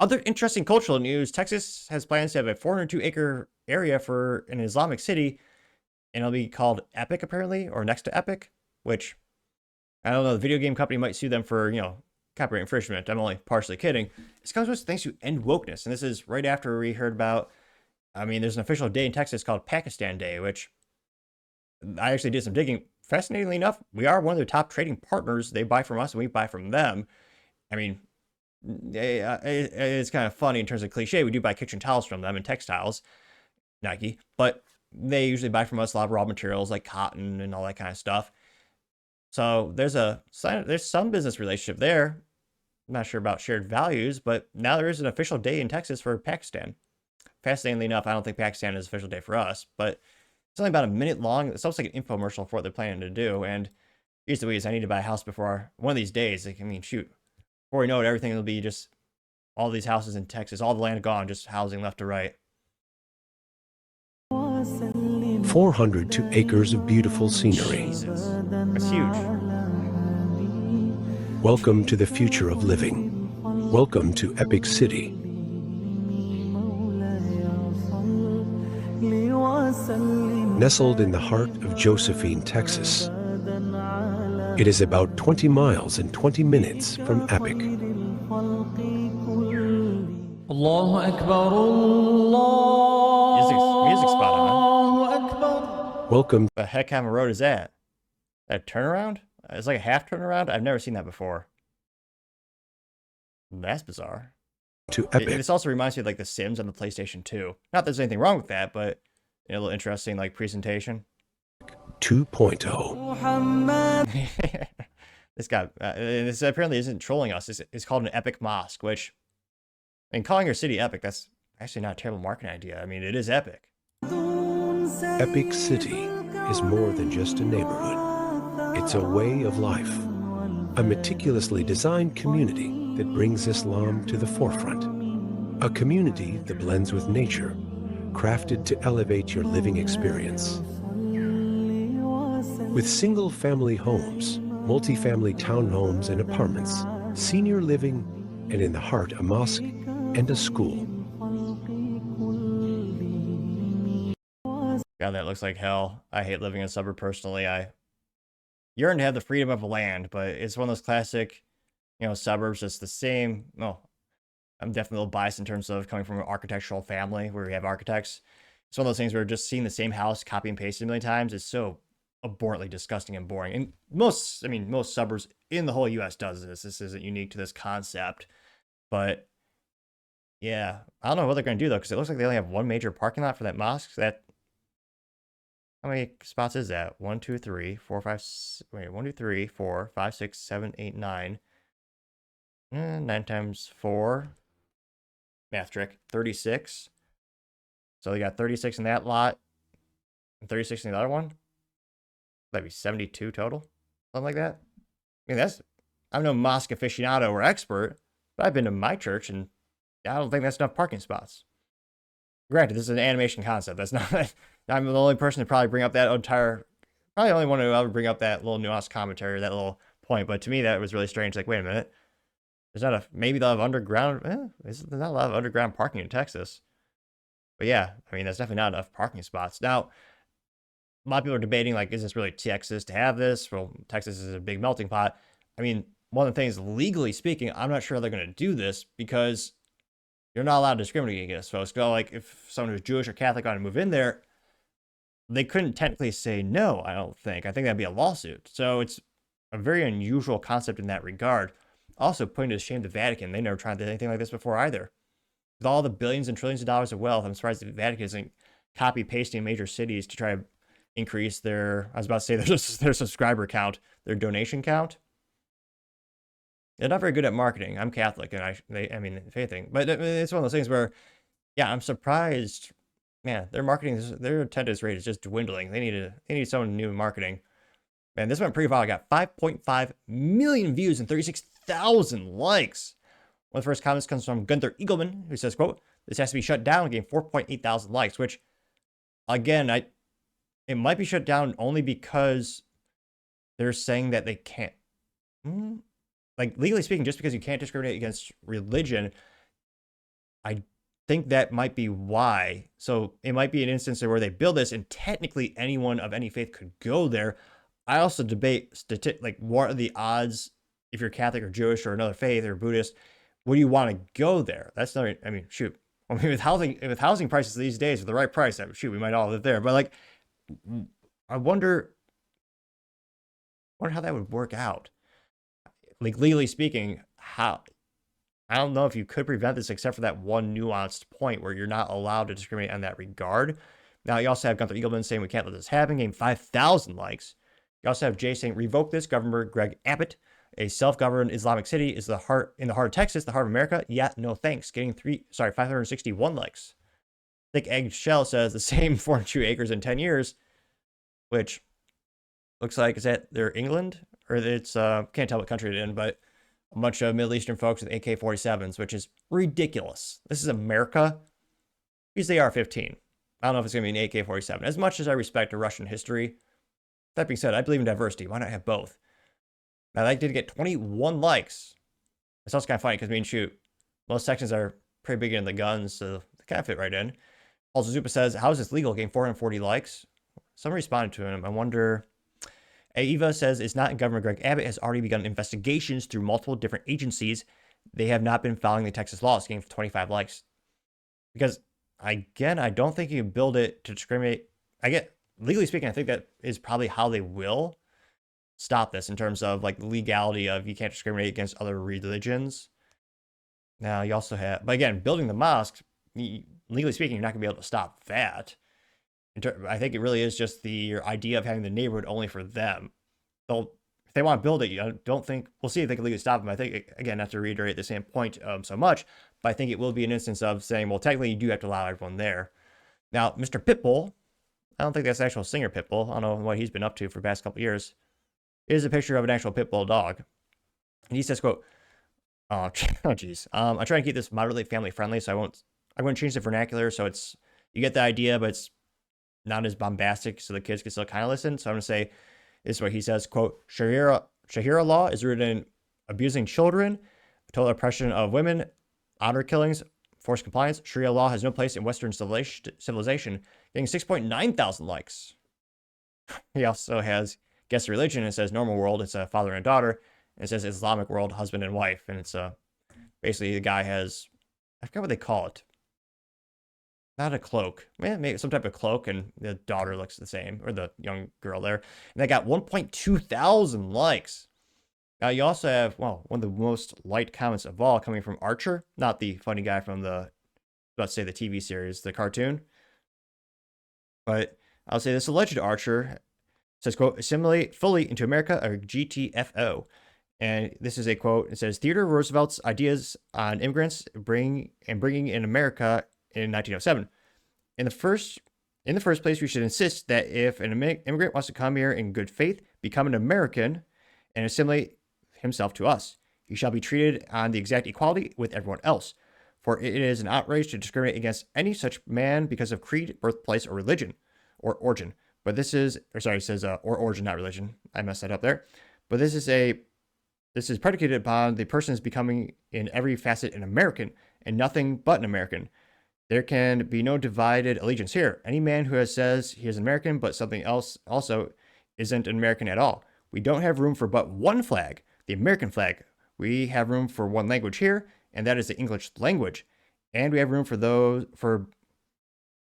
Other interesting cultural news: Texas has plans to have a 402-acre area for an Islamic City, and it'll be called Epic apparently, or next to Epic, which I don't know. The video game company might sue them for, copyright infringement. I'm only partially kidding. This comes with thanks to end wokeness, and this is right after we heard about. I mean, there's an official day in Texas called Pakistan Day, which I actually did some digging. Fascinatingly enough, we are one of their top trading partners. They buy from us, and we buy from them. I mean, it's kind of funny in terms of cliche. We do buy kitchen towels from them and textiles, Nike, but they usually buy from us a lot of raw materials like cotton and all that kind of stuff. So there's some business relationship there. I'm not sure about shared values, but now there is an official day in Texas for Pakistan. Fascinatingly enough, I don't think Pakistan is an official day for us, but it's only about a minute long. It's almost like an infomercial for what they're planning to do. And here's the ways I need to buy a house before one of these days. Like, I mean, shoot, before we know it, everything will be just all these houses in Texas, all the land gone, just housing left to right. 402 acres of beautiful scenery. Jesus, that's huge. Welcome to the future of living. Welcome to Epic City. Nestled in the heart of Josephine, Texas, it is about 20 miles and 20 minutes from Epic. Allahu Akbar, Allah. Music spot on. Akbar. Welcome. The heck kind of road is that? A turnaround? It's like a half turnaround? I've never seen that before. That's bizarre. To Epic. This also reminds me of like The Sims on the PlayStation 2. Not that there's anything wrong with that, but a little interesting like presentation. 2.0. This guy, this apparently isn't trolling us. It's called an epic mosque, which, and calling your city epic, that's actually not a terrible marketing idea. I mean, it is epic. Epic City is more than just a neighborhood. It's a way of life, a meticulously designed community that brings Islam to the forefront, a community that blends with nature, crafted to elevate your living experience. With single-family homes, multi-family townhomes and apartments, senior living, and in the heart a mosque and a school. God, that looks like hell. I hate living in a suburb personally. I yearn to have the freedom of land, but it's one of those classic, suburbs. It's the same. Well, I'm definitely a little biased in terms of coming from an architectural family where we have architects. It's one of those things where just seeing the same house copy and pasted a million times is so abhorrently disgusting and boring. And most suburbs in the whole U.S. does this. This isn't unique to this concept, but yeah, I don't know what they're going to do though, because it looks like they only have one major parking lot for that mosque. How many spots is that? 1, 2, 3, 4, 5. Wait, 1, 2, 3, 4, 5, 6, 7, 8, 9. 9 times 4. Math trick. 36. So they got 36 in that lot and 36 in the other one. That'd be 72 total, something like that. I mean, I'm no mosque aficionado or expert, but I've been to my church, and I don't think that's enough parking spots. Granted, this is an animation concept. That's not. I'm the only person to probably bring up that probably only one who ever bring up that little nuanced commentary, that little point. But to me, that was really strange. Like, wait a minute, maybe they'll have underground. There's not a lot of underground parking in Texas. But yeah, I mean, that's definitely not enough parking spots. Now, a lot of people are debating, like, is this really Texas to have this? Well, Texas is a big melting pot. I mean, one of the things, legally speaking, I'm not sure they're going to do this because you're not allowed to discriminate against folks. So, like, if someone who's Jewish or Catholic wanted to move in there, they couldn't technically say no, I don't think. I think that'd be a lawsuit. So it's a very unusual concept in that regard. Also, putting to shame the Vatican. They never tried anything like this before either. With all the billions and trillions of dollars of wealth, I'm surprised the Vatican isn't copy-pasting major cities to try to increase their subscriber count, their donation count. They're not very good at marketing. I'm Catholic, and faith thing. But it's one of those things where, yeah, I'm surprised. Man, their attendance rate is just dwindling. They need someone new in marketing. Man, this went pretty viral. I got 5.5 million views and 36,000 likes. One of the first comments comes from Gunther Eagleman, who says, quote, "This has to be shut down," getting 4.8 thousand likes, which, again, it might be shut down only because they're saying that they can't. Like, legally speaking, just because you can't discriminate against religion, I think that might be why. So it might be an instance where they build this, and technically anyone of any faith could go there. I also debate like what are the odds if you're Catholic or Jewish or another faith or Buddhist, would you want to go there? That's not. I mean, shoot. I mean, with housing prices these days, with the right price, shoot, we might all live there. But like, I wonder how that would work out. Like legally speaking, how I don't know if you could prevent this except for that one nuanced point where you're not allowed to discriminate on that regard. Now, you also have Gunther Eagleman saying we can't let this happen, getting 5,000 likes. You also have Jay saying revoke this. Governor Greg Abbott, a self-governed Islamic city, is the heart of Texas, the heart of America. Yeah, no thanks. Getting 561 likes. Thick Egg Shell says the same 402 acres in 10 years, which looks like, is that they're England? Or it's, can't tell what country it's in, but a bunch of Middle Eastern folks with AK-47s, which is ridiculous. This is America. Use the AR-15. I don't know if it's going to be an AK-47. As much as I respect Russian history, that being said, I believe in diversity. Why not have both? Now, that did get 21 likes. It's also kind of funny because, I mean, shoot, most Texans are pretty big into the guns, so they kind of fit right in. Paul Zupa says, how is this legal? Getting 440 likes. Someone responded to him. I wonder. Eva says, it's not. Governor Greg Abbott has already begun investigations through multiple different agencies. They have not been following the Texas laws, getting 25 likes. Because, again, I don't think you can build it to discriminate. Legally speaking, I think that is probably how they will stop this in terms of like legality of you can't discriminate against other religions. Now, you also have, but again, building the mosque, legally speaking, you're not going to be able to stop that. I think it really is just your idea of having the neighborhood only for them. If they want to build it, I don't think, we'll see if they can legally stop them. I think, again, not to reiterate the same point so much, but I think it will be an instance of saying, well, technically you do have to allow everyone there. Now, Mr. Pitbull, I don't think that's actual singer Pitbull. I don't know what he's been up to for the past couple of years. It is a picture of an actual Pitbull dog. And he says, quote, oh, geez. I try to keep this moderately family friendly, so I wouldn't change the vernacular. So you get the idea, but it's not as bombastic, so the kids can still kind of listen. So I'm going to say, this is what he says, quote, Sharia law is rooted in abusing children, total oppression of women, honor killings, forced compliance. Sharia law has no place in Western civilization, getting 6.9 thousand likes. He also has guess religion, and it says normal world, it's a father and daughter, and it says Islamic world, husband and wife, and it's basically the guy has, I forgot what they call it, not a cloak, maybe some type of cloak, and the daughter looks the same, or the young girl there, and they got 1.2 thousand likes. Now you also have, well, one of the most liked comments of all coming from Archer, not the funny guy from the, let's say, the TV series, the cartoon, but I'll say this alleged Archer says, quote, assimilate fully into America, or GTFO. And this is a quote. It says, Theodore Roosevelt's ideas on immigrants bringing in America in 1907. In the first place, we should insist that if an immigrant wants to come here in good faith, become an American, and assimilate himself to us, he shall be treated on the exact equality with everyone else. For it is an outrage to discriminate against any such man because of creed, birthplace, or religion, or origin. But this is, or sorry, it says, or origin, not religion. I messed that up there. But this is predicated upon the person's becoming in every facet an American and nothing but an American. There can be no divided allegiance here. Any man who says he is an American but something else also isn't an American at all. We don't have room for but one flag, the American flag. We have room for one language here, and that is the English language. And we have room for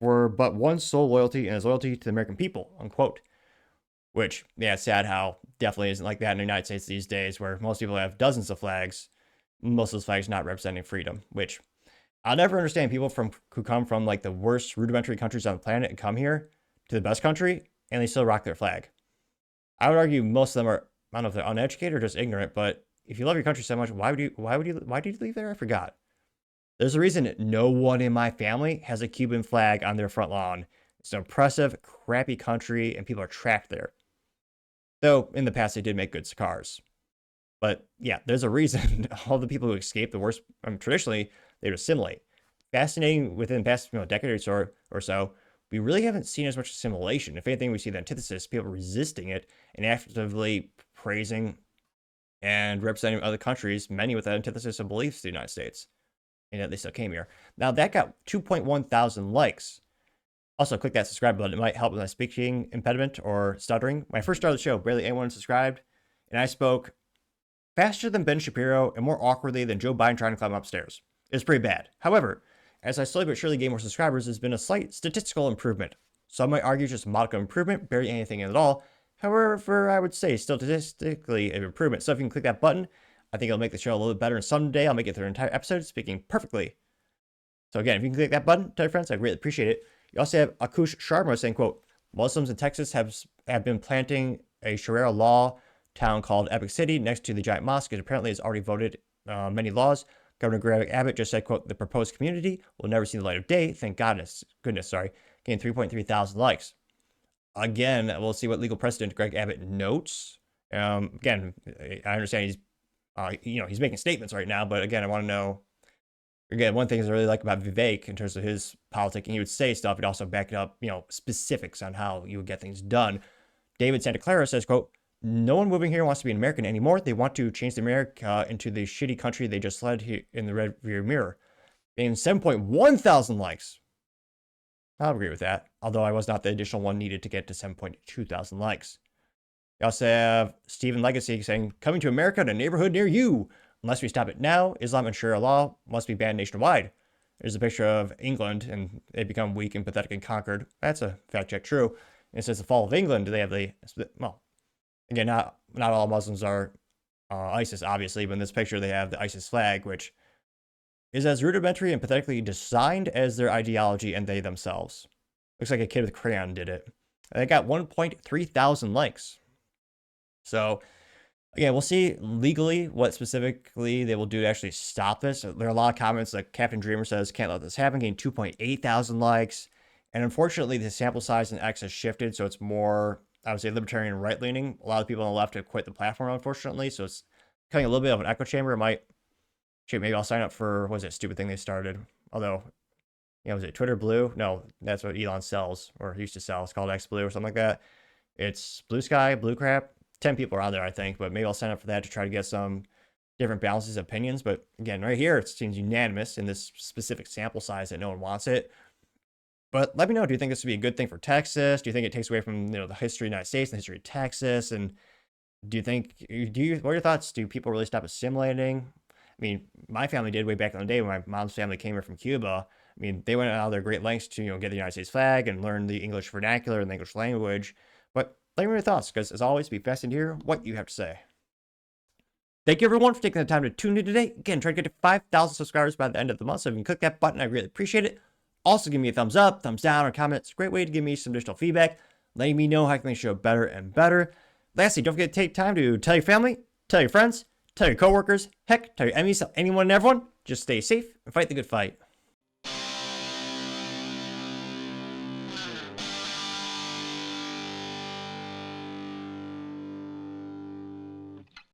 but one sole loyalty, and his loyalty to the American people, unquote. Which, yeah, it's sad how definitely isn't like that in the United States these days, where most people have dozens of flags, most of those flags not representing freedom, which I'll never understand people who come from like the worst rudimentary countries on the planet and come here to the best country, and they still rock their flag. I would argue most of them are, I don't know if they're uneducated or just ignorant, but if you love your country so much, why did you leave there? I forgot. There's a reason no one in my family has a Cuban flag on their front lawn. It's an oppressive, crappy country, and people are trapped there. Though, in the past, they did make good cigars. But, yeah, there's a reason all the people who escape the worst, traditionally, they would assimilate. Fascinating, within the past decade or so, we really haven't seen as much assimilation. If anything, we see the antithesis, people resisting it and actively praising and representing other countries, many with that antithesis of beliefs, the United States. and yet they still came here. Now that got 2.1 thousand likes. Also, click that subscribe button. It might help with my speaking impediment or stuttering. When I first started the show, barely anyone subscribed, and I spoke faster than Ben Shapiro and more awkwardly than Joe Biden trying to climb upstairs. It was pretty bad. However, as I slowly but surely gain more subscribers, there's been a slight statistical improvement. Some might argue just a modicum improvement, barely anything at all. However, I would say still statistically an improvement. So if you can click that button, I think it'll make the show a little bit better. And someday I'll make it through an entire episode speaking perfectly. So again, if you can click that button, tell your friends, I'd really appreciate it. You also have Akush Sharma saying, quote, Muslims in Texas have been planting a Sharia law town called Epic City next to the giant mosque. It apparently has already voted many laws. Governor Greg Abbott just said, quote, the proposed community will never see the light of day. Thank goodness, gained 3.3 thousand likes. Again, we'll see what legal precedent Greg Abbott notes. Again, I understand he's making statements right now, but again, I want to know. Again, one thing I really like about Vivek in terms of his politicking, he would say stuff, he'd also back it up, specifics on how you would get things done. David Santa Clara says, quote, no one moving here wants to be an American anymore. They want to change the America into the shitty country they just led here in the red rear mirror. And 7.1 thousand likes. I'll agree with that, although I was not the additional one needed to get to 7.2 thousand likes. You also have Stephen Legacy saying, coming to America in a neighborhood near you. Unless we stop it now, Islam and Sharia law must be banned nationwide. There's a picture of England, and they become weak and pathetic and conquered. That's a fact check true. And it says the fall of England. They have again, not all Muslims are ISIS, obviously, but in this picture they have the ISIS flag, which is as rudimentary and pathetically designed as their ideology and they themselves. Looks like a kid with a crayon did it. And they got 1.3 thousand likes. So, again, we'll see legally what specifically they will do to actually stop this. There are a lot of comments like Captain Dreamer says, can't let this happen, getting 2.8 thousand likes. And unfortunately, the sample size in X has shifted, so it's more, I would say, libertarian and right-leaning. A lot of people on the left have quit the platform, unfortunately, so it's becoming a little bit of an echo chamber. Maybe I'll sign up for, what was that stupid thing they started? Although, was it Twitter Blue? No, that's what Elon sells, or used to sell. It's called X Blue or something like that. It's Blue Sky, Blue Crap. 10 people are out there, I think, but maybe I'll sign up for that to try to get some different balances of opinions. But again, right here, it seems unanimous in this specific sample size that no one wants it. But let me know, do you think this would be a good thing for Texas? Do you think it takes away from the history of the United States and the history of Texas? And what are your thoughts? Do people really stop assimilating? I mean, my family did way back in the day when my mom's family came here from Cuba. I mean, they went out of their great lengths to get the United States flag and learn the English vernacular and the English language. But let me know your thoughts, because as always, be fascinated to hear what you have to say. Thank you, everyone, for taking the time to tune in today. Again, try to get to 5,000 subscribers by the end of the month, so if you can click that button, I really appreciate it. Also, give me a thumbs up, thumbs down, or comment. It's a great way to give me some additional feedback, letting me know how I can make the show better and better. Lastly, don't forget to take time to tell your family, tell your friends, tell your coworkers, heck, tell your enemies, tell anyone and everyone. Just stay safe and fight the good fight.